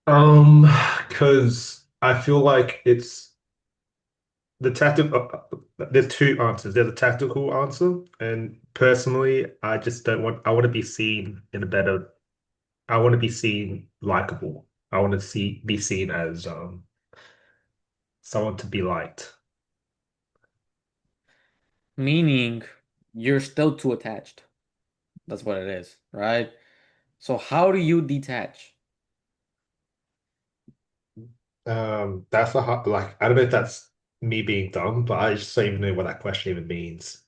Um, because I feel like it's the tactical. There's two answers. There's a tactical answer, and personally, I just don't want. I want to be seen in a better. I want to be seen likable. I want to be seen as someone to be liked. Meaning you're still too attached. That's what it is, right? So how do you detach? That's a hard, like I don't know if that's me being dumb, but I just don't even know what that question even means.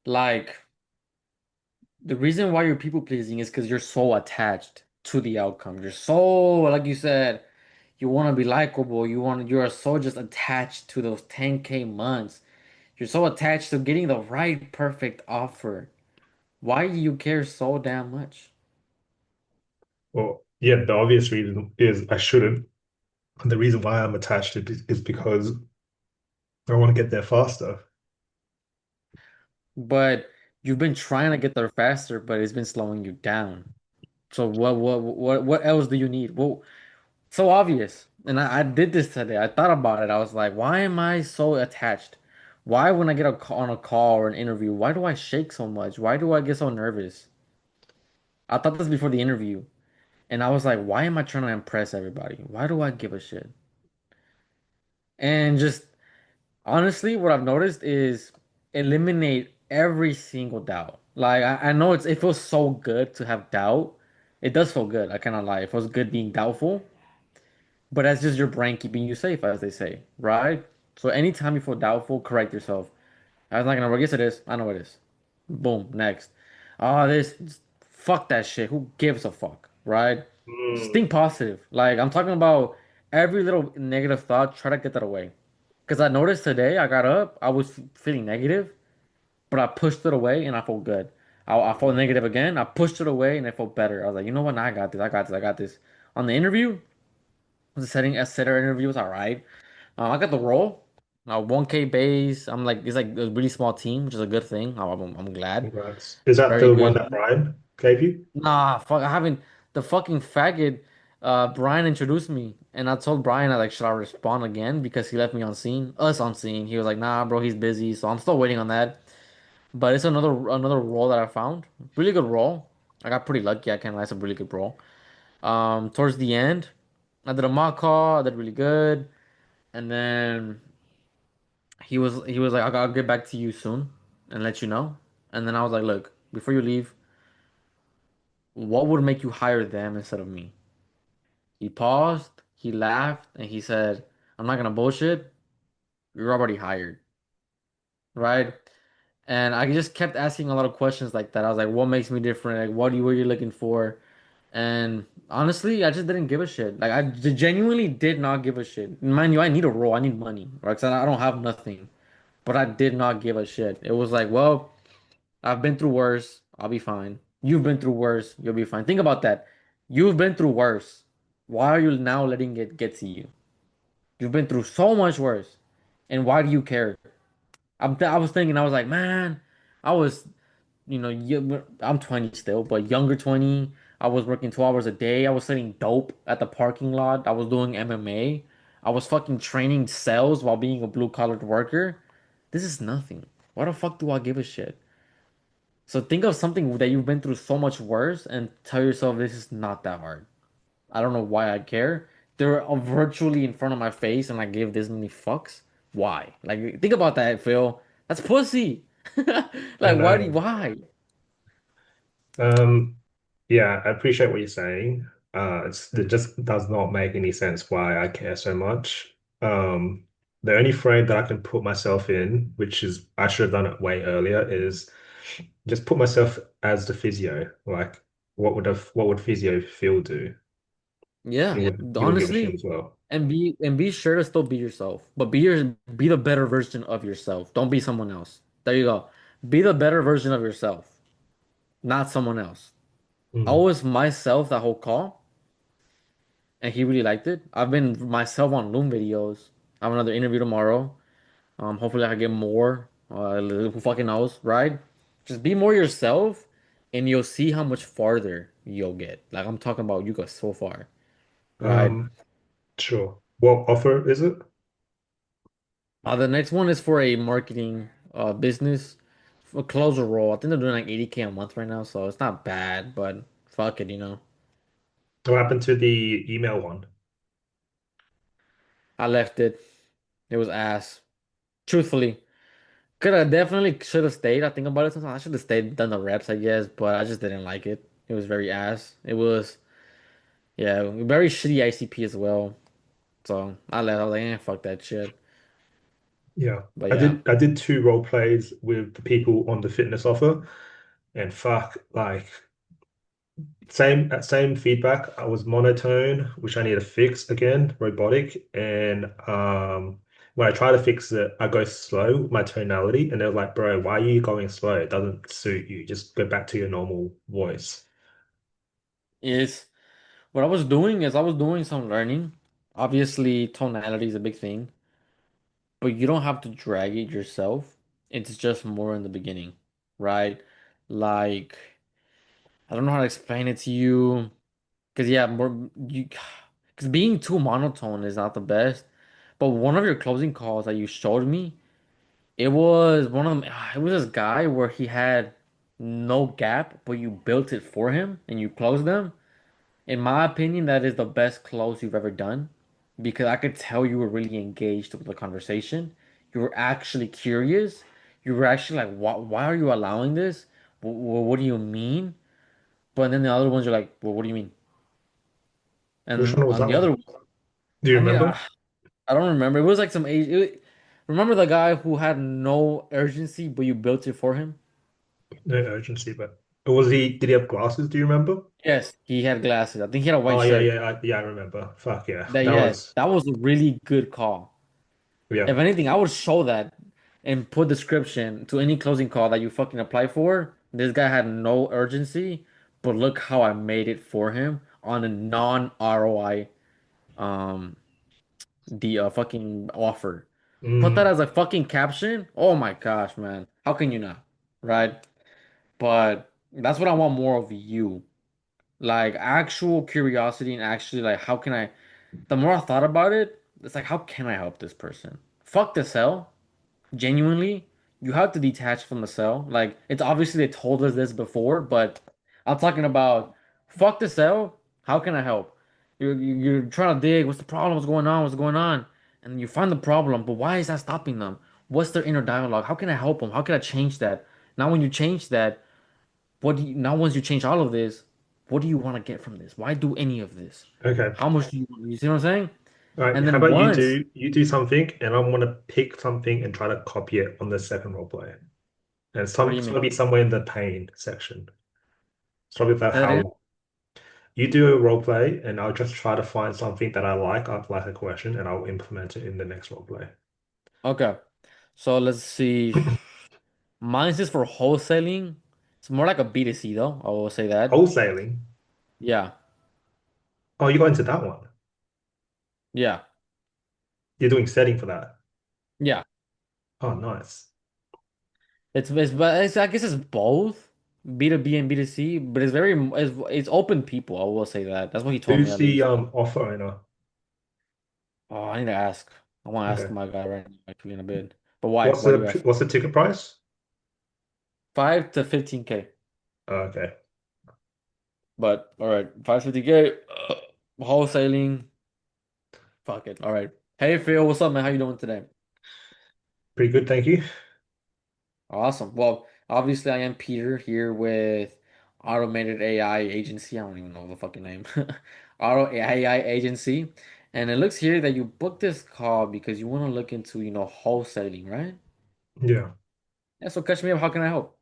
Like the reason why you're people pleasing is because you're so attached to the outcome. You're so, like you said, you want to be likable. You are so just attached to those 10K months. You're so attached to getting the right perfect offer. Why do you care so damn much? Well, yeah, the obvious reason is I shouldn't. And the reason why I'm attached is because I want to get there faster. But you've been trying to get there faster, but it's been slowing you down. So what else do you need? Well, so obvious. And I did this today. I thought about it. I was like, why am I so attached? Why when I get on a call or an interview, why do I shake so much? Why do I get so nervous? I thought this before the interview. And I was like, why am I trying to impress everybody? Why do I give a shit? And just honestly, what I've noticed is eliminate every single doubt. Like I know it feels so good to have doubt. It does feel good. I cannot lie. It feels good being doubtful. But that's just your brain keeping you safe, as they say, right? So anytime you feel doubtful, correct yourself. I was not gonna work. Yes, it is. I know it is. Boom. Next. Fuck that shit. Who gives a fuck, right? Just think Mm, positive. Like I'm talking about every little negative thought. Try to get that away. Because I noticed today, I got up, I was feeling negative, but I pushed it away and I felt good. I felt negative again. I pushed it away and I felt better. I was like, you know what? Now I got this. I got this. I got this. On the interview, the setting a setter interview was all right. I got the role. 1K base. I'm like it's like a really small team, which is a good thing. I'm glad. congrats. Is that Very the one good. that Brian gave you? Nah, fuck. I haven't. The fucking faggot. Brian introduced me, and I told Brian I like should I respond again because he left me on scene, us on scene. He was like, nah, bro, he's busy, so I'm still waiting on that. But it's another role that I found. Really good role. I got pretty lucky. I can't lie, it's a really good role. Towards the end, I did a mock call. I did really good, and then he was like, I'll get back to you soon and let you know. And then I was like, look, before you leave, what would make you hire them instead of me? He paused, he laughed, and he said, I'm not gonna bullshit. You're already hired, right? And I just kept asking a lot of questions like that. I was like, what makes me different? Like, what are you looking for? And honestly, I just didn't give a shit. Like, I genuinely did not give a shit. Mind you, I need a role. I need money, right? Because I don't have nothing. But I did not give a shit. It was like, well, I've been through worse. I'll be fine. You've been through worse. You'll be fine. Think about that. You've been through worse. Why are you now letting it get to you? You've been through so much worse. And why do you care? I was thinking, I was like, man, I was, I'm 20 still, but younger 20. I was working 12 hours a day. I was selling dope at the parking lot. I was doing MMA. I was fucking training sales while being a blue collared worker. This is nothing. Why the fuck do I give a shit? So think of something that you've been through so much worse and tell yourself this is not that hard. I don't know why I care. They're virtually in front of my face and I give this many fucks. Why? Like think about that, Phil. That's pussy. I Like know. why? Um, yeah, I appreciate what you're saying. It just does not make any sense why I care so much. The only frame that I can put myself in, which is I should have done it way earlier, is just put myself as the physio. Like, what would physio Phil do? Yeah, He wouldn't give a shit honestly, as well. and be sure to still be yourself, but be the better version of yourself. Don't be someone else. There you go. Be the better version of yourself, not someone else. I Mm. was myself that whole call, and he really liked it. I've been myself on Loom videos. I have another interview tomorrow. Hopefully I can get more. Who fucking knows, right? Just be more yourself, and you'll see how much farther you'll get. Like I'm talking about, you go so far. right? Sure. What offer is it? The next one is for a marketing business, a closer role. I think they're doing like 80K a month right now, so it's not bad, but fuck it, you know. What happened to the email one? I left it. It was ass. Truthfully. Could have definitely should have stayed. I think about it sometimes. I should have stayed, done the reps, I guess, but I just didn't like it. It was very ass. It was, yeah, very shitty ICP as well. So I left. I was like, fuck that shit. Yeah. But I yeah, did two role plays with the people on the fitness offer and fuck like same feedback. I was monotone, which I need to fix again, robotic. And when I try to fix it, I go slow with my tonality and they're like, bro, why are you going slow? It doesn't suit you. Just go back to your normal voice. is what I was doing is I was doing some learning. Obviously, tonality is a big thing, but you don't have to drag it yourself. It's just more in the beginning, right? Like, I don't know how to explain it to you. Because yeah, more you because being too monotone is not the best. But one of your closing calls that you showed me, it was one of them. It was this guy where he had no gap, but you built it for him and you closed them. In my opinion, that is the best close you've ever done because I could tell you were really engaged with the conversation. You were actually curious. You were actually like, why are you allowing this? What do you mean? But then the other ones are like, well, what do you mean? Which And one was on that the one? other, Do you I need, remember? I don't remember. It was like some age. Remember the guy who had no urgency, but you built it for him? No urgency, but did he have glasses? Do you remember? Yes, he had glasses. I think he had a white Oh yeah, shirt. yeah, yeah, I remember. Fuck yeah. That That yes, was that was a really good call. yeah. If anything, I would show that and put description to any closing call that you fucking apply for. This guy had no urgency, but look how I made it for him on a non-ROI um the fucking offer. Put that Mm, as a fucking caption. Oh my gosh, man. How can you not? Right? But that's what I want more of you. Like actual curiosity and actually like how can I the more I thought about it, it's like how can I help this person? Fuck the sell. Genuinely, you have to detach from the cell. Like it's obviously they told us this before, but I'm talking about fuck the cell. How can I help? You're trying to dig. What's the problem? What's going on? What's going on? And you find the problem, but why is that stopping them? What's their inner dialogue? How can I help them? How can I change that? Now, when you change that, what do you now? Once you change all of this, what do you want to get from this? Why do any of this? okay. How much do you see what I'm saying? All right. And How then about once, you do something and I'm gonna pick something and try to copy it on the second role play. And what do you it's mean? gonna be somewhere in the pain section. It's probably about Say that again. how you do a role play and I'll just try to find something that I like a question, and I'll implement it in the next role play. Okay. So let's see. Mine's is for wholesaling. It's more like a B2C though. I will say that. Wholesaling. Yeah. Oh, you got into that one. Yeah. You're doing setting for that. Yeah. Oh, nice. But I guess it's both B2B and B2C, but it's open people. I will say that. That's what he told me Who's at the least. offer owner? Oh, I need to ask. I want to ask Okay. my guy right now actually in a bit. But why? Why do you ask? What's the ticket price? 5 to 15K. Oh, okay. But all right, 550K. Wholesaling. Fuck it. All right. Hey Phil, what's up, man? How you doing today? Pretty good, thank you. Awesome. Well, obviously, I am Peter here with Automated AI Agency. I don't even know the fucking name. Auto AI Agency. And it looks here that you booked this call because you want to look into, wholesaling, right? Yeah. Yeah, so catch me up. How can I help?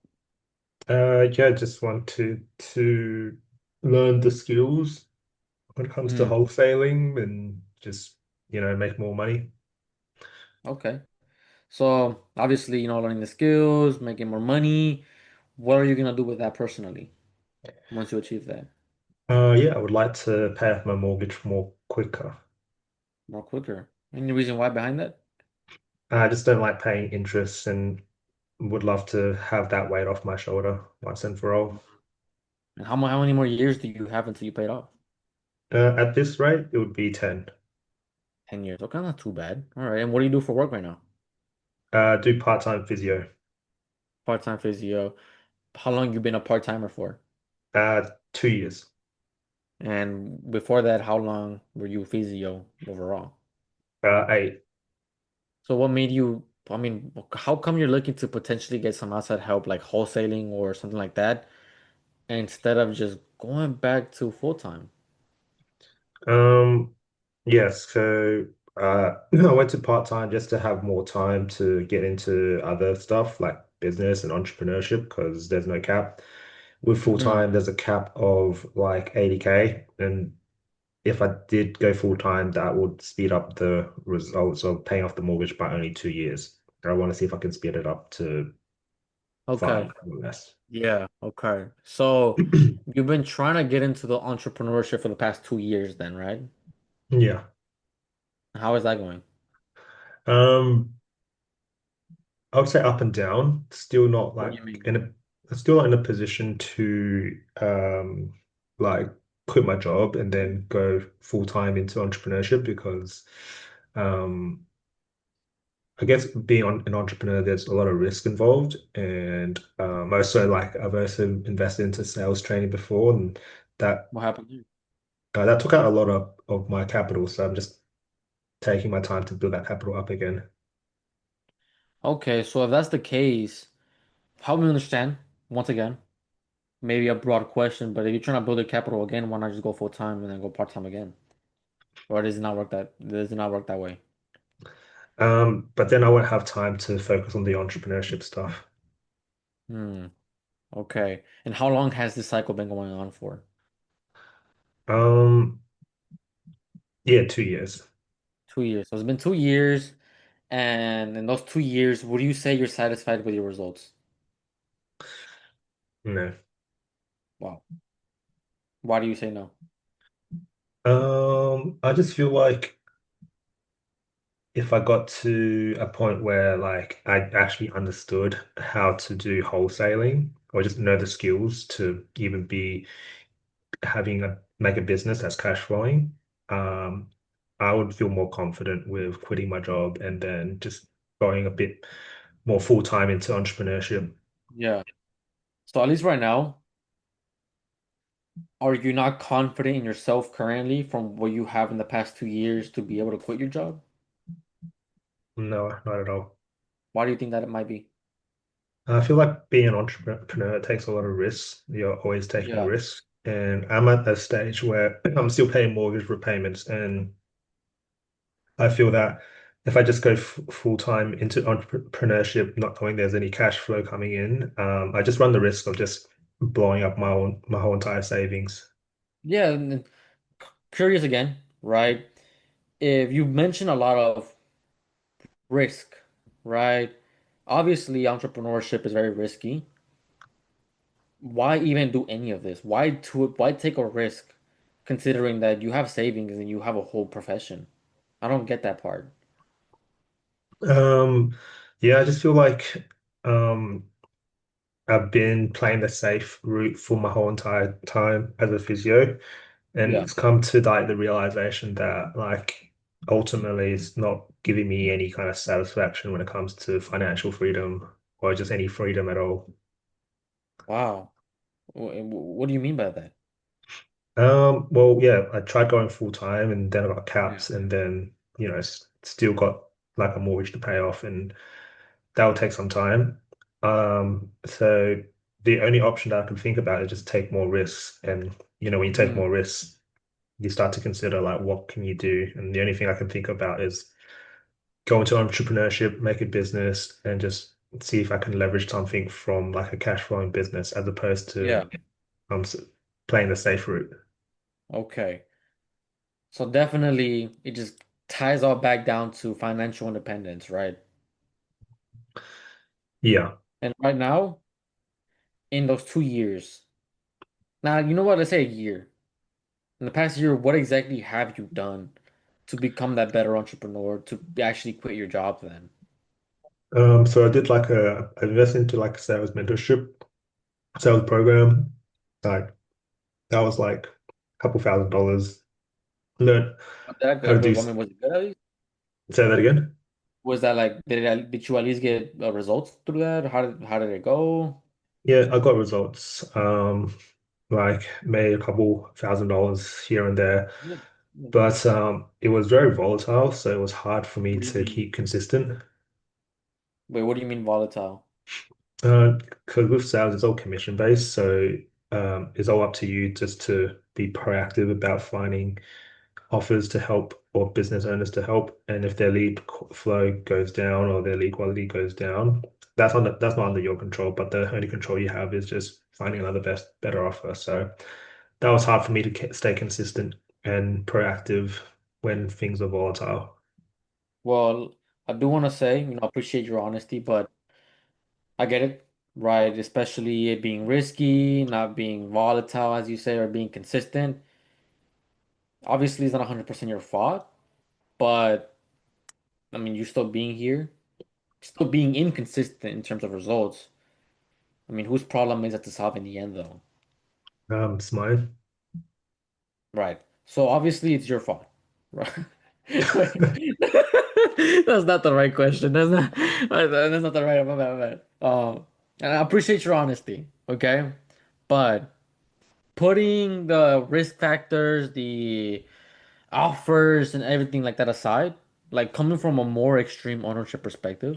Yeah, just want to learn the skills when it comes to Hmm. wholesaling and just, make more money. Okay. So obviously, learning the skills, making more money. What are you gonna do with that personally once you achieve that? Yeah, I would like to pay off my mortgage more quicker. More quicker. Any reason why behind that? I just don't like paying interest and would love to have that weight off my shoulder once and for all. And how many more years do you have until you pay it off? At this rate, it would be 10. 10 years. Okay, not too bad. All right. And what do you do for work right now? Do part-time physio. Part-time physio. How long you been a part-timer for? 2 years. And before that, how long were you physio overall? 8. So what made you, I mean, how come you're looking to potentially get some outside help like wholesaling or something like that instead of just going back to full-time? Um, yes, so I went to part-time just to have more time to get into other stuff like business and entrepreneurship because there's no cap. With Mm, full-time, there's a cap of like 80K. And if I did go full-time, that would speed up the results of paying off the mortgage by only 2 years. I want to see if I can speed it up to okay. 5 or less. Yeah. Okay. So you've been trying to get into the entrepreneurship for the past 2 years then, right? Yeah. How is that going? Um, I would say up and down. Still not What do like you mean? in a still not in a position to like quit my job and then go full time into entrepreneurship because um I guess being an entrepreneur, there's a lot of risk involved, and also like I've also invested into sales training before, and that What happened here? that took out a lot of my capital. So I'm just taking my time to build that capital up again. Okay, so if that's the case, help me understand once again. Maybe a broad question, but if you're trying to build a capital again, why not just go full time and then go part time again? Or does it not work that way? But then I won't have time to focus on the entrepreneurship stuff. Hmm. Okay. And how long has this cycle been going on for? Um, yeah, 2 years. 2 years. So it's been 2 years, and in those 2 years, would you say you're satisfied with your results? No. Wow. Why do you say no? I just feel like if I got to a point where like I actually understood how to do wholesaling or just know the skills to even be having a make a business that's cash flowing, um, I would feel more confident with quitting my job and then just going a bit more full time into entrepreneurship. Yeah. So at least right now, are you not confident in yourself currently from what you have in the past 2 years to be able to quit your job? No, not at all. Why do you think that it might be? I feel like being an entrepreneur takes a lot of risks. You're always taking Yeah. risks. And I'm at a stage where I'm still paying mortgage repayments. And I feel that if I just go f full time into entrepreneurship, not knowing there's any cash flow coming in, I just run the risk of just blowing up my whole entire savings. Yeah, and then curious again, right? If you mention a lot of risk, right? Obviously, entrepreneurship is very risky. Why even do any of this? Why take a risk considering that you have savings and you have a whole profession? I don't get that part. Um, yeah, I just feel like um, I've been playing the safe route for my whole entire time as a physio. And Yeah. it's come to like the realization that like ultimately it's not giving me any kind of satisfaction when it comes to financial freedom or just any freedom at all. Wow. What do you mean by that? Well, yeah, I tried going full time and then I got Yeah. caps and then, still got like a mortgage to pay off and that will take some time. So the only option that I can think about is just take more risks. And, when you take Mm, more risks, you start to consider like what can you do? And the only thing I can think about is go into entrepreneurship, make a business, and just see if I can leverage something from like a cash flowing business as opposed to yeah. um s- playing the safe route. Okay. So definitely it just ties all back down to financial independence, right? Yeah. And right now, in those 2 years, now you know what? Let's say a year. In the past year, what exactly have you done to become that better entrepreneur, to actually quit your job then? So I invested into like a sales mentorship, sales program. Like that was like a couple $1,000. learn That how to do. I mean, was it good at least? Say that again. Was that like did you at least get results through that? How did it go? Yeah, I got results. Like made a couple $1,000 here and there, Yeah. Yeah. but it was very volatile, so it was hard for me What do you to mean? keep consistent. Wait, what do you mean volatile? Because with sales, it's all commission based, so it's all up to you just to be proactive about finding offers to help or business owners to help. And if their flow goes down or their lead quality goes down, that's not under your control, but the only control you have is just finding another better offer. So that was hard for me to stay consistent and proactive when things are volatile. Well, I do want to say, I appreciate your honesty, but I get it, right? Especially it being risky, not being volatile, as you say, or being consistent. Obviously, it's not 100% your fault, but I mean, you still being here, still being inconsistent in terms of results. I mean, whose problem is it to solve in the end, though? It's mine. Right. So obviously, it's your fault, right? Wait. That's not the right question. That's not the right. My bad, my bad. And I appreciate your honesty, okay? But putting the risk factors, the offers, and everything like that aside, like coming from a more extreme ownership perspective,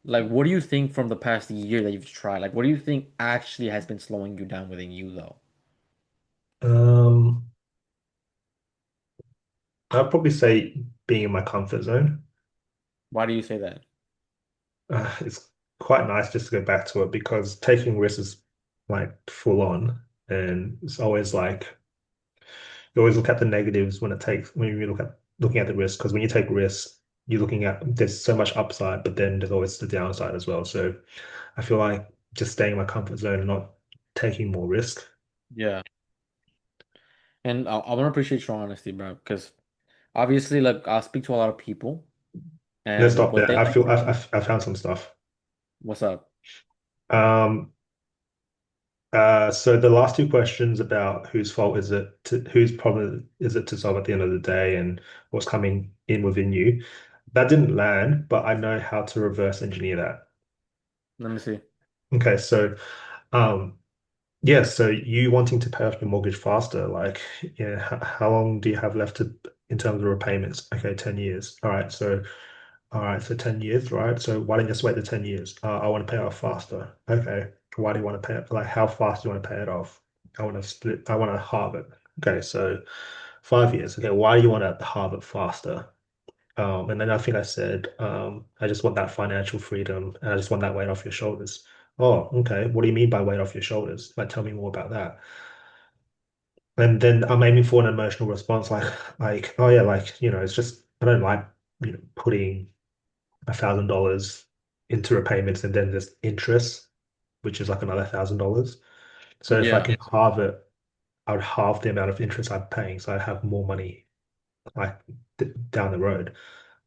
like what do you think from the past year that you've tried? Like, what do you think actually has been slowing you down within you, though? Um, I'd probably say being in my comfort zone. Why do you say that? It's quite nice just to go back to it because taking risks is like full on, and it's always like you always look at the negatives when you look at looking at the risk because when you take risks, you're looking at there's so much upside, but then there's always the downside as well. So I feel like just staying in my comfort zone and not taking more risk. Yeah. And I want to appreciate your honesty, bro, because obviously, like, I speak to a lot of people, Let's and stop what there. they I like feel to do, I found some stuff. what's up? Um, so the last two questions about whose problem is it to solve at the end of the day and what's coming in within you, that didn't land, but I know how to reverse engineer that. Let me see. Okay, so um yeah, so you wanting to pay off your mortgage faster, like yeah, how long do you have left in terms of repayments? Okay, 10 years. All right, so 10 years, right? So why don't you just wait the 10 years? I want to pay it off faster. Okay. Why do you want to pay it? Like, how fast do you want to pay it off? I want to halve it. Okay. So 5 years. Okay. Why do you want to halve it faster? And then I think I said, I just want that financial freedom and I just want that weight off your shoulders. Oh, okay. What do you mean by weight off your shoulders? Like, tell me more about that. And then I'm aiming for an emotional response, oh yeah, it's just I don't like, putting $1,000 into repayments and then there's interest, which is like another $1,000. So if I Yeah. can halve it, I would halve the amount of interest I'm paying, so I have more money like down the road.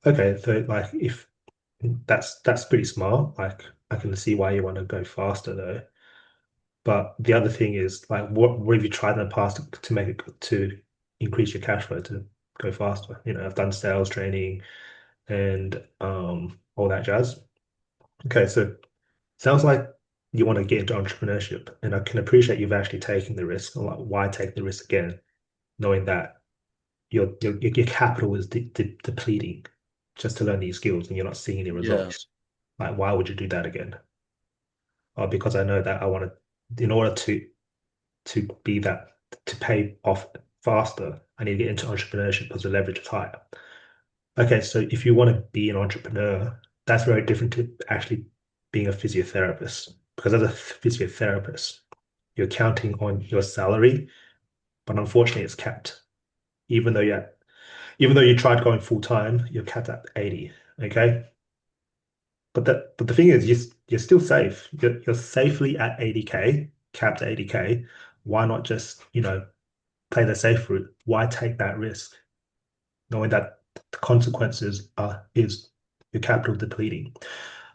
Okay, so like if that's pretty smart. Like I can see why you want to go faster though. But the other thing is like what have you tried in the past to make it to increase your cash flow to go faster? I've done sales training and all that jazz. Okay, so sounds like you want to get into entrepreneurship, and I can appreciate you've actually taken the risk. Like, why take the risk again, knowing that your capital is depleting just to learn these skills, and you're not seeing any Yeah. results. Like, why would you do that again? Because I know that I want to, in order to be that to pay off faster, I need to get into entrepreneurship because the leverage is higher. Okay, so if you want to be an entrepreneur, that's very different to actually being a physiotherapist. Because as a physiotherapist, you're counting on your salary, but unfortunately it's capped. Even though you even though you tried going full time, you're capped at 80. Okay. But the thing is you're still safe. You're safely at 80K, capped at 80K. Why not just, play the safe route? Why take that risk? Knowing that the consequences is your capital depleting.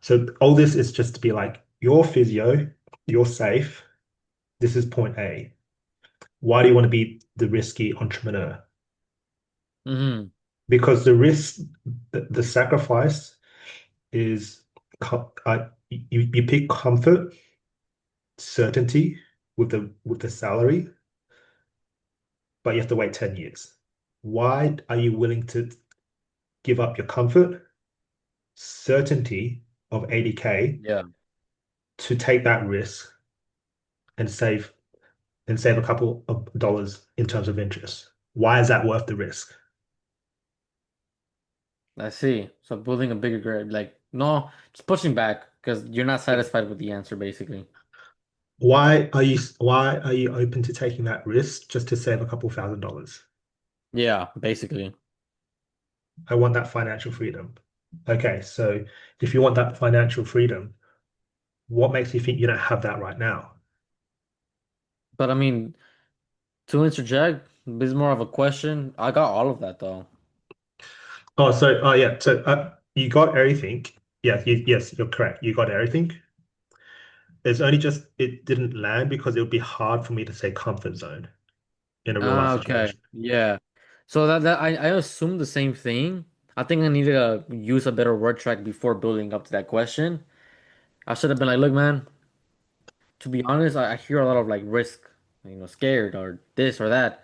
So all this is just to be like, you're physio, you're safe. This is point A. Why do you want to be the risky entrepreneur? Hmm. because the risk, the sacrifice is you pick comfort, certainty with the salary, but you have to wait 10 years. Why are you willing to give up your comfort, certainty of 80K Yeah, to take that risk and save a couple of dollars in terms of interest? Why is that worth the risk? I see. So building a bigger grade, like no, just pushing back because you're not satisfied with the answer, basically. Why are you open to taking that risk just to save a couple $1,000s? Yeah, basically. I want that financial freedom. Okay, so if you want that financial freedom, what makes you think you don't have that right now? But I mean, to interject, this is more of a question. I got all of that though. Oh yeah, so you got everything. Yes, you're correct. You got everything. It's only just it didn't land because it would be hard for me to say comfort zone in a real life Ah, okay. situation. Yeah. So that I assumed the same thing. I think I needed to use a better word track before building up to that question. I should have been like, look, man, to be honest, I hear a lot of like risk, scared or this or that,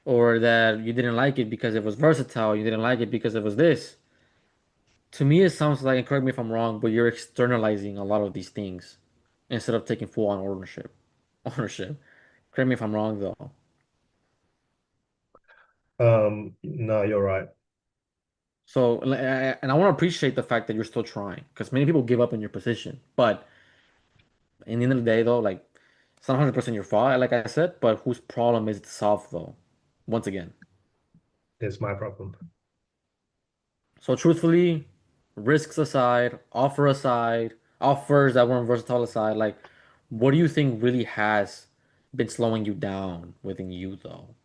or that you didn't like it because it was versatile, you didn't like it because it was this. To me, it sounds like, and correct me if I'm wrong, but you're externalizing a lot of these things instead of taking full on ownership. Ownership. Correct me if I'm wrong though. No, you're right. So, and I want to appreciate the fact that you're still trying because many people give up in your position. But in the end of the day, though, like it's not 100% your fault, like I said, but whose problem is it to solve, though? Once again. It's my problem. So, truthfully, risks aside, offers that weren't versatile aside, like what do you think really has been slowing you down within you, though?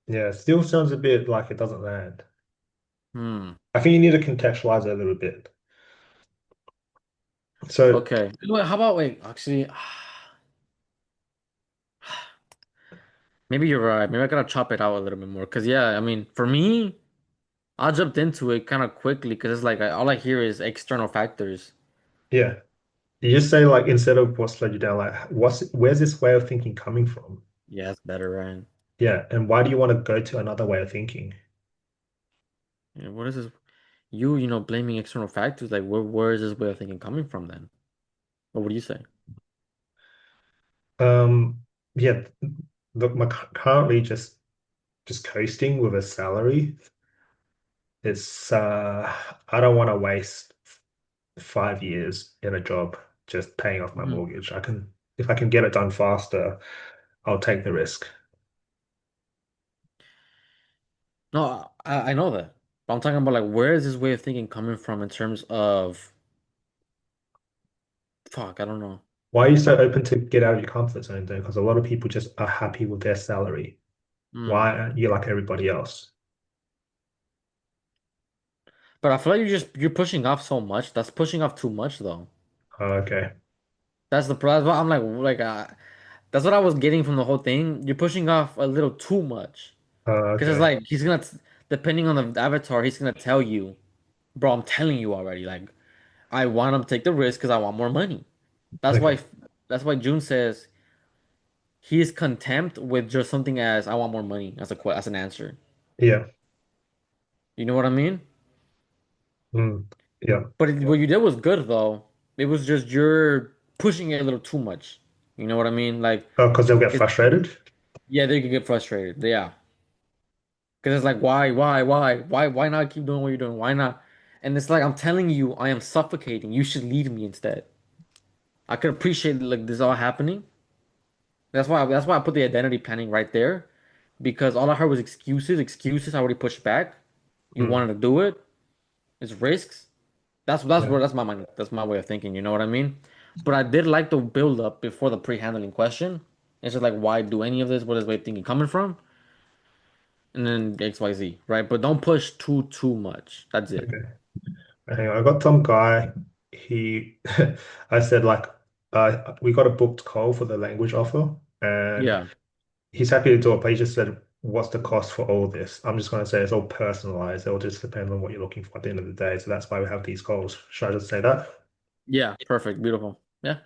Yeah, it still sounds a bit like it doesn't land. Hmm. I think you need to contextualize it a little bit. So Okay. How about wait? Actually, maybe you're right. Maybe I gotta chop it out a little bit more. Cause yeah, I mean, for me. I jumped into it kind of quickly because it's like all I hear is external factors. yeah, you just say like instead of what slowed you down, like where's this way of thinking coming from? Yeah, it's better, Ryan. Yeah, and why do you want to go to another way of thinking? Yeah, what is this? Blaming external factors. Like, where is this way of thinking coming from then? Or what do you say? Yeah, look, currently just coasting with a salary. It's I don't want to waste 5 years in a job just paying off my Mhm. mortgage. If I can get it done faster, I'll take the risk. No, I know that. But I'm talking about like where is this way of thinking coming from in terms of fuck, I don't know. Why are you so open to get out of your comfort zone though? Because a lot of people just are happy with their salary. Hmm. Why aren't you like everybody else? But I feel like you're pushing off so much. That's pushing off too much though. Oh, okay. That's the problem. I'm like that's what I was getting from the whole thing. You're pushing off a little too much. Oh, Because it's okay. like depending on the avatar, he's gonna tell you, bro, I'm telling you already. Like, I want him to take the risk because I want more money. That's Okay. why that's why June says he is contempt with just something as I want more money as as an answer. Yeah. You know what I mean? Mm. Yeah. But what you did was good though. It was just you're pushing it a little too much. You know what I mean? Like, Oh, because they'll get it, frustrated. yeah, they could get frustrated. Yeah, because it's like, why not keep doing what you're doing? Why not? And it's like I'm telling you, I am suffocating. You should lead me instead. I could appreciate like this all happening. That's why I put the identity planning right there, because all I heard was excuses, excuses. I already pushed back. You Mm. wanted to do it. It's risks. Yeah. That's my mind. That's my way of thinking. You know what I mean? But I did like the build up before the pre-handling question. It's just like, why do any of this? What is way of thinking coming from? And then XYZ, right? But don't push too much. That's it. Okay. Hang on. I got some guy. He, I said like, we got a booked call for the language offer, and Yeah. he's happy to do it, but he just said what's the cost for all this? I'm just going to say it's all personalized. It'll just depend on what you're looking for at the end of the day. So that's why we have these goals. Should I just say that? Yeah, perfect, beautiful. Yeah.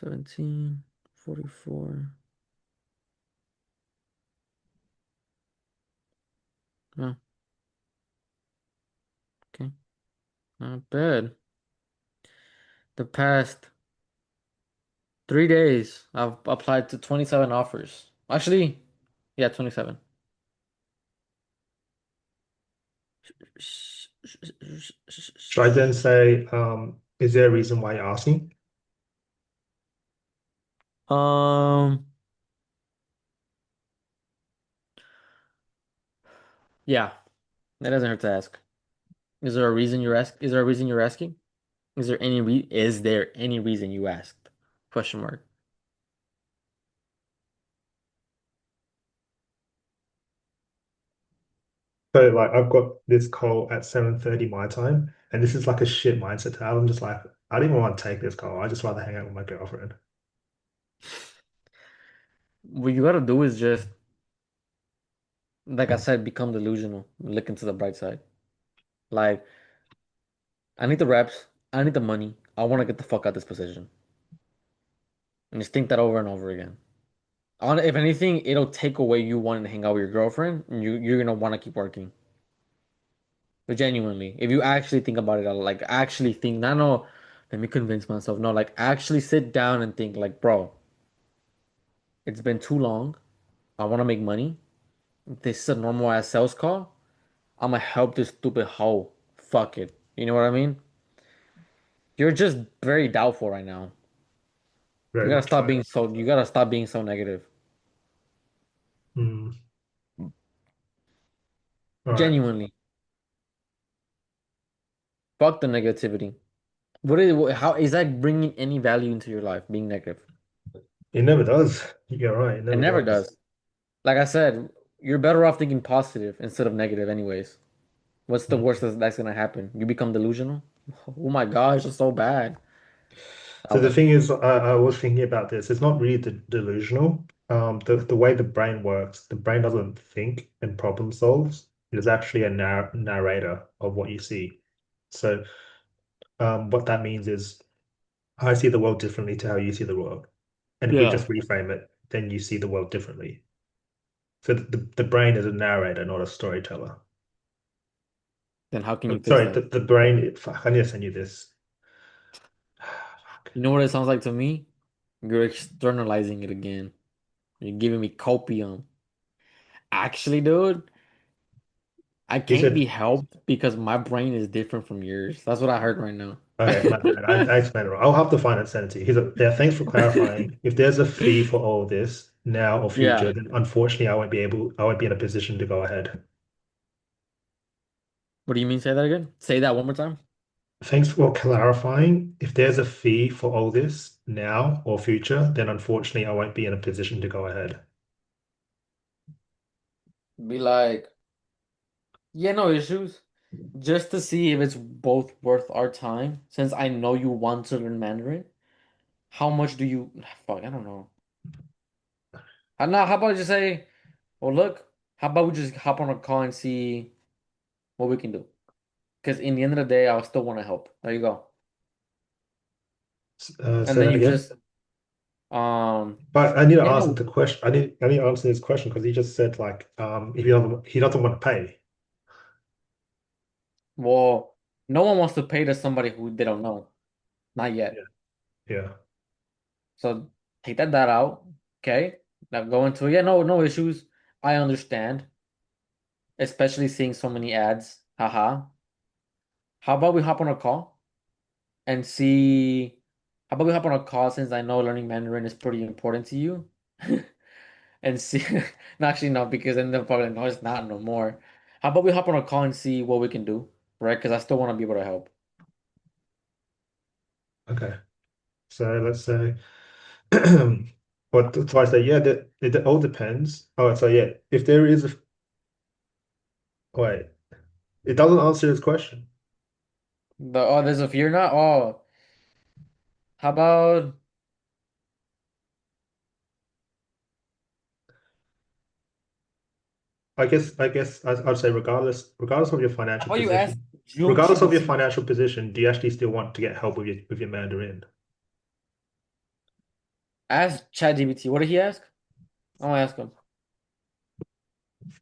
1744. Oh, okay. Not bad. The past 3 days, I've applied to 27 offers. Actually, yeah, 27. Should I then say, is there a reason why you're asking? Um, yeah, that doesn't hurt to ask. Is there a reason you're ask? Is there a reason you're asking? Is there any reason you asked? Question mark. So like I've got this call at 7:30 my time, and this is like a shit mindset to have. I'm just like, I don't even want to take this call. I just rather hang out with my girlfriend. What you gotta do is just, like I said, become delusional. Look into the bright side. Like, I need the reps. I need the money. I want to get the fuck out this position. And just think that over and over again. If anything, it'll take away you wanting to hang out with your girlfriend, and you're gonna want to keep working. But genuinely, if you actually think about it, like actually think, not no, let me convince myself. No, like actually sit down and think, like, bro, it's been too long. I want to make money. This is a normal ass sales call. I'm gonna help this stupid hoe. Fuck it. You know what I mean? You're just very doubtful right now. Very much so. You gotta stop being so negative. Mm, all right. Genuinely. Fuck the negativity. How is that bringing any value into your life, being negative? It never does. You're right. It It never never does. does. Like I said, you're better off thinking positive instead of negative anyways. What's the worst Mm. that's gonna happen? You become delusional? Oh my gosh, it's so bad. So the Okay. thing is, I was thinking about this. It's not really delusional. The way the brain works, the brain doesn't think and problem solves. It is actually a narrator of what you see. So what that means is I see the world differently to how you see the world. And if we Yeah. just reframe it, then you see the world differently. So the brain is a narrator, not a storyteller. Then how can you fix Sorry, that? the brain, fuck, I need to send you this. Fuck. You know what it sounds like to me? You're externalizing it again. You're giving me copium. Actually, dude, I You can't be said, helped because my brain is different from yours. That's what I heard right now. okay, my bad. I explained it wrong. I'll have to find it and send it to you. Yeah, thanks for clarifying. If there's a fee for all this now or Yeah. future, then unfortunately I won't be in a position to go ahead. What do you mean? Say that again? Say that one more time. Thanks for clarifying. If there's a fee for all this now or future, then unfortunately I won't be in a position to go ahead. Be like, yeah, no issues. Just to see if it's both worth our time, since I know you want to learn Mandarin. How much do you? Fuck, I don't know. I know. How about I just say, well, look. How about we just hop on a call and see what we can do? Because in the end of the day, I'll still want to help. There you go. And Say then that you again. just, um, But I need to yeah, answer no. the question. I need to answer this question because he just said like if he doesn't want to pay. Well, no one wants to pay to somebody who they don't know. Not Yeah. yet. Yeah. So take that out. Okay. Now go into it. Yeah, no issues. I understand, especially seeing so many ads. Haha. How about we hop on a call and see? How about we hop on a call since I know learning Mandarin is pretty important to you, and see. No, actually, no, because then they'll probably no, it's not no more. How about we hop on a call and see what we can do, right? Because I still want to be able to help. Okay. So let's say, what so I say, yeah, that it all depends. Oh, so yeah, if there is a wait, it doesn't answer this question. There's a fear not. Oh, how about I'd say regardless of your how financial about you ask position, June regardless of your GPT? financial position, do you actually still want to get help with your Mandarin? Ask ChatGPT. What did he ask? I'm gonna ask him.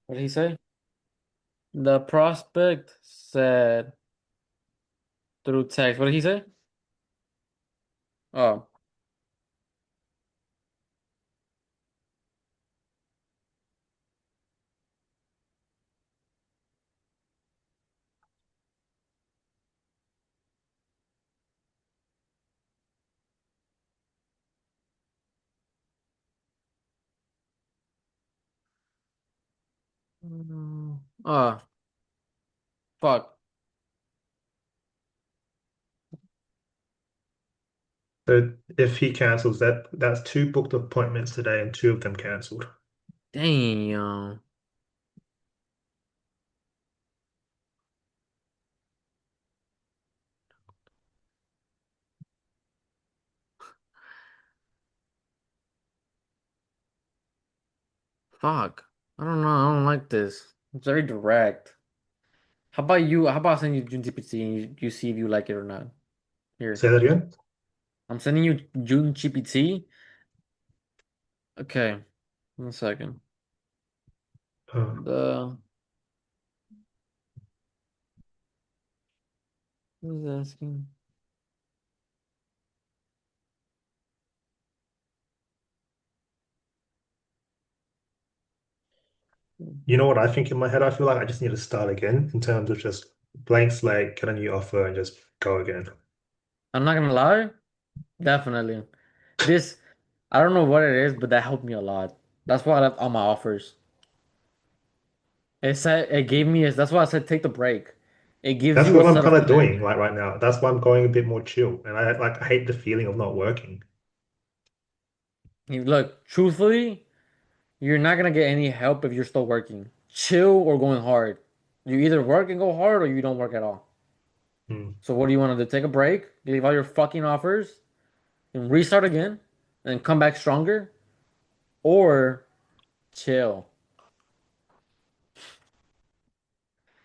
What did he say? The prospect said through text. What did he say? Oh, oh, fuck. So if he cancels that, that's two booked appointments today and two of them cancelled. Damn. Fuck. I don't know. I don't like this. It's very direct. How about you? How about I send you June GPT and you see if you like it or not? Here. Say that again. I'm sending you June GPT. Okay. 1 second. Uh, The Who's asking? you know what I think in my head? I feel like I just need to start again in terms of just blank slate, get a new offer, and just go again. I'm not gonna lie. Definitely. This, I don't know what it is, but that helped me a lot. That's why I left all my offers. It said it gave me that's why I said take the break. It gives That's you a what I'm set of kind of doing command. like right now. That's why I'm going a bit more chill, and I hate the feeling of not working. Look, truthfully, you're not gonna get any help if you're still working. Chill or going hard. You either work and go hard or you don't work at all. Hmm. So what do you want to do? Take a break, leave all your fucking offers, and restart again, and come back stronger, or chill.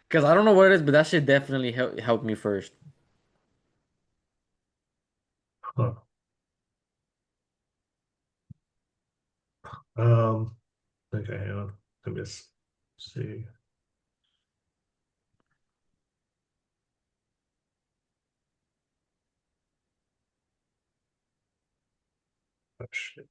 Because I don't know what it is, but that shit definitely helped me first. Huh. Um. Okay, hang on. Let me just see. Oh, shit.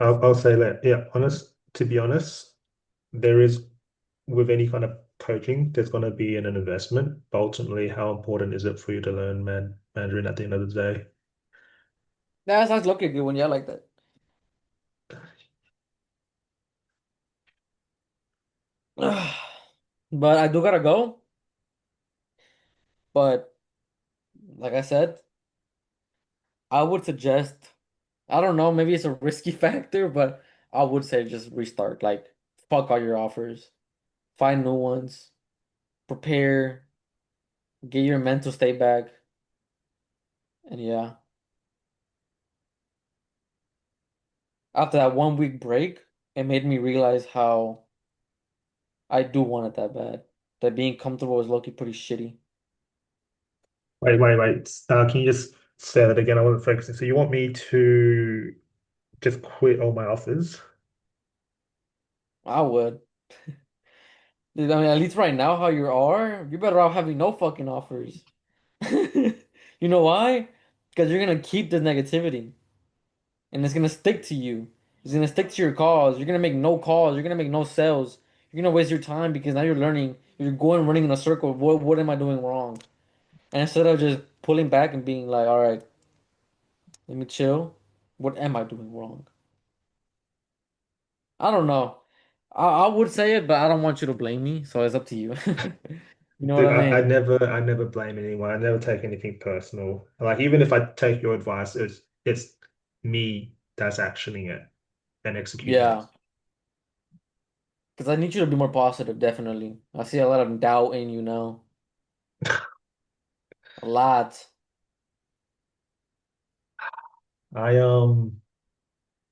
I'll say that. Yeah, to be honest, there is with any kind of coaching, there's going to be an investment. But ultimately, how important is it for you to learn Mandarin at the end of the day? That sounds lucky good when you like that. But I do gotta go. But like I said, I would suggest, I don't know, maybe it's a risky factor, but I would say just restart. Like, fuck all your offers, find new ones, prepare, get your mental state back, and yeah. After that 1 week break, it made me realize how I do want it that bad. That being comfortable is low-key pretty shitty. Wait. Can you just Say that again. I wasn't focusing. So you want me to just quit all my offers? I would. Dude, I mean, at least right now, how you are, you're better off having no fucking offers. You know why? Because you're gonna keep this negativity, and it's gonna stick to you. It's gonna stick to your calls. You're gonna make no calls. You're gonna make no sales. You're gonna waste your time because now you're learning. You're going running in a circle. What am I doing wrong? And instead of just pulling back and being like, all right, let me chill. What am I doing wrong? I don't know. I would say it, but I don't want you to blame me, so it's up to you. You know what Dude, I mean? I never blame anyone. I never take anything personal. Like even if I take your advice, it's me that's actioning it and executing it. Yeah, because I need you to be more positive, definitely. I see a lot of doubt in you now. A lot. I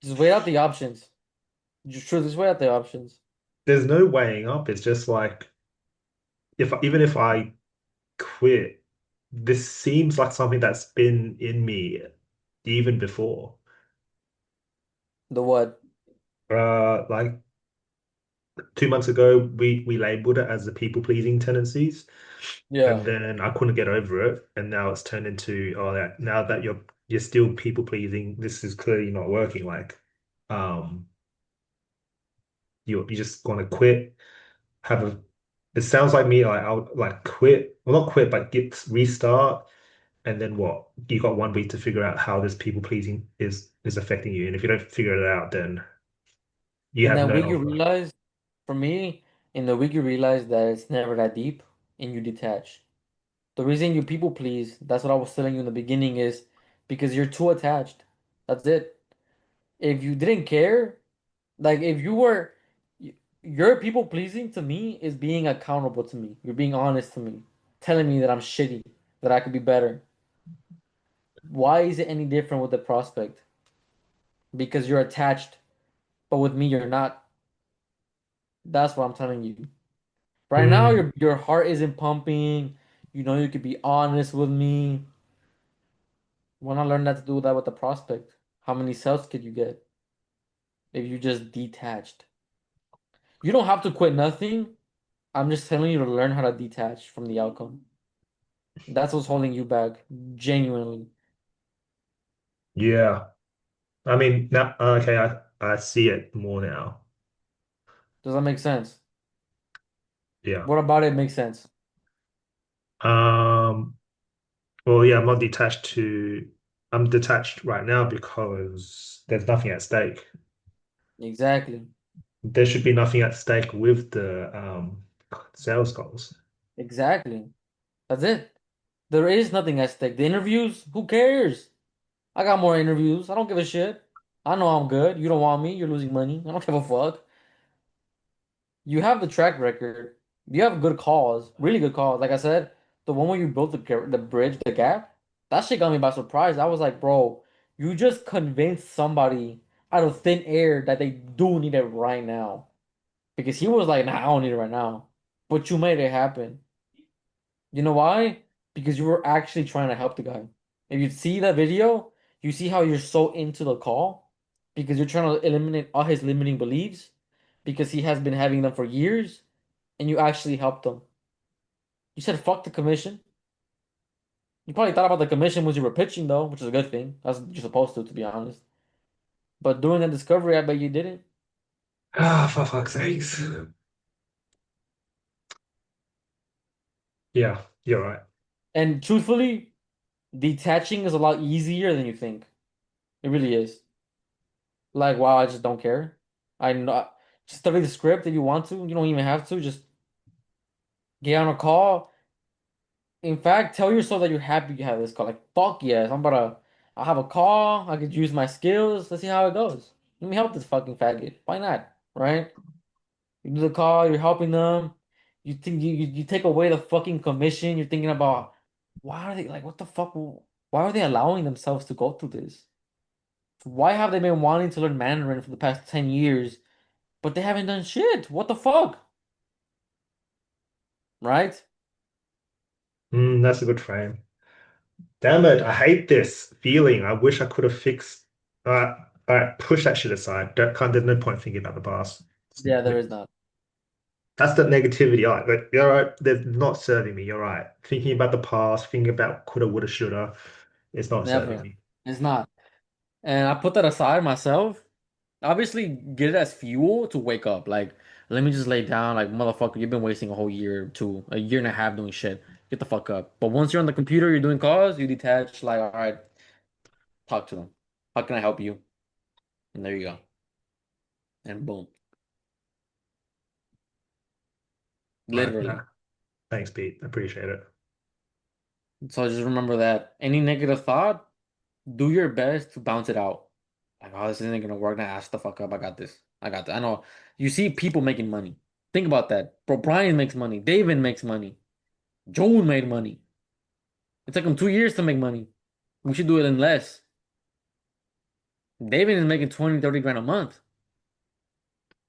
Just weigh out the options. Just weigh out the options. there's no weighing up. It's just like if even if I quit, this seems like something that's been in me even before. The what? Like 2 months ago, we labeled it as the people-pleasing tendencies, and Yeah. then I couldn't get over it, and now it's turned into oh that now that you're still people-pleasing, this is clearly not working. Like, um, you just gonna quit. Have a. It sounds like me. Like I'll like quit. Well, not quit, but get restart. And then what? You got 1 week to figure out how this people-pleasing is affecting you, and if you don't figure it out, then you In have that no week you offer. realize, for me, in the week you realize that it's never that deep and you detach. The reason you people please, that's what I was telling you in the beginning, is because you're too attached. That's it. If you didn't care, like if you were, y- your people pleasing to me is being accountable to me. You're being honest to me, telling me that I'm shitty, that I could be better. Why is it any different with the prospect? Because you're attached, but with me you're not. That's what I'm telling you. Right now Mm, your heart isn't pumping. You know you could be honest with me. When I learned that to do that with the prospect, how many sales could you get if you just detached? You don't have to quit nothing. I'm just telling you to learn how to detach from the outcome. That's what's holding you back, genuinely. yeah. I mean, now, okay, I see it more now. Does that make sense? Yeah. What about it makes sense? Um, well, yeah, I'm detached right now because there's nothing at stake. Exactly. There should be nothing at stake with the sales goals. Exactly. That's it. There is nothing at stake. The interviews, who cares? I got more interviews. I don't give a shit. I know I'm good. You don't want me. You're losing money. I don't give a fuck. You have the track record. You have good calls, really good calls. Like I said, the one where you built the bridge, the gap, that shit got me by surprise. I was like, bro, you just convinced somebody out of thin air that they do need it right now. Because he was like, nah, I don't need it right now. But you made it happen. You know why? Because you were actually trying to help the guy. If you see that video, you see how you're so into the call because you're trying to eliminate all his limiting beliefs because he has been having them for years and you actually helped him. You said fuck the commission. You probably thought about the commission when you were pitching though, which is a good thing. That's what you're supposed to be honest. But doing that discovery, I bet you didn't. Ah, for fuck's sakes. Yeah, you're right. And truthfully, detaching is a lot easier than you think. It really is. Like, wow, I just don't care. I know. Just study the script if you want to. You don't even have to. Just get on a call. In fact, tell yourself that you're happy you have this call. Like, fuck yes, I have a call. I could use my skills. Let's see how it goes. Let me help this fucking faggot. Why not? Right? You do the call. You're helping them. You think you take away the fucking commission. You're thinking about why are they like what the fuck? Why are they allowing themselves to go through this? Why have they been wanting to learn Mandarin for the past 10 years? But they haven't done shit. What the fuck? Right? That's a good frame. Damn it, I hate this feeling. I wish I could have fixed. All right, push that shit aside. There's no point thinking about the past. Yeah, there is not. That's the negativity. Like, you're right. They're not serving me. You're right. Thinking about the past, thinking about coulda, woulda, shoulda, it's not serving Never. me. It's not. And I put that aside myself. Obviously, get it as fuel to wake up. Like, let me just lay down. Like, motherfucker, you've been wasting a whole year to a year and a half doing shit. Get the fuck up. But once you're on the computer, you're doing calls, you detach. Like, all right, talk to them. How can I help you? And there you go. And boom, All right. Nah. literally. Thanks, Pete. I appreciate it. So just remember that any negative thought, do your best to bounce it out. Like, oh, this isn't gonna work. Now ask the fuck up. I got this. I got that. I know. You see people making money. Think about that. Bro, Brian makes money. David makes money. Joel made money. It took him 2 years to make money. We should do it in less. David is making 20, 30 grand a month.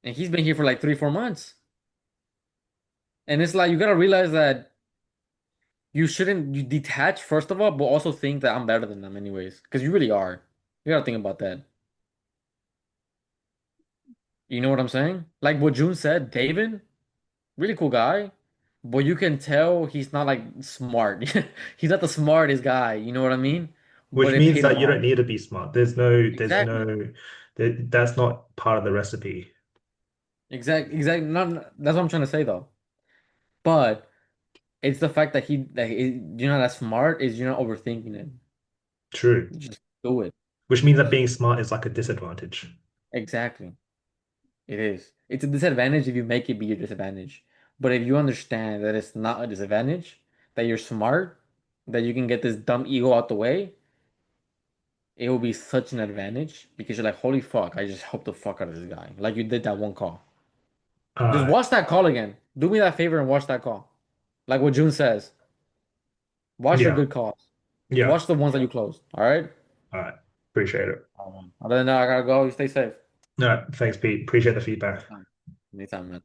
And he's been here for like 3, 4 months. And it's like you gotta realize that you shouldn't you detach first of all, but also think that I'm better than them anyways. Because you really are. You gotta think about that. You know what I'm saying? Like what June said, David, really cool guy, but you can tell he's not like smart. He's not the smartest guy, you know what I mean? But Which they means paid him that you off. don't need to be smart. Exactly. That's not part of the recipe. Exactly. Not, that's what I'm trying to say though. But it's the fact that you're not as smart is you're not overthinking it. True. You just do it. Which means that being smart is like a disadvantage. Exactly. It is. It's a disadvantage if you make it be your disadvantage. But if you understand that it's not a disadvantage, that you're smart, that you can get this dumb ego out the way, it will be such an advantage because you're like, holy fuck, I just helped the fuck out of this guy. Like you did that one call. Just Uh, watch that call again. Do me that favor and watch that call. Like what June says. Watch your yeah, good calls. yeah. Watch the ones that you closed. All right? All right. Appreciate it. Other than that, I gotta go. You stay safe. All right. Thanks, Pete. Appreciate the feedback. Anytime. Anytime, man.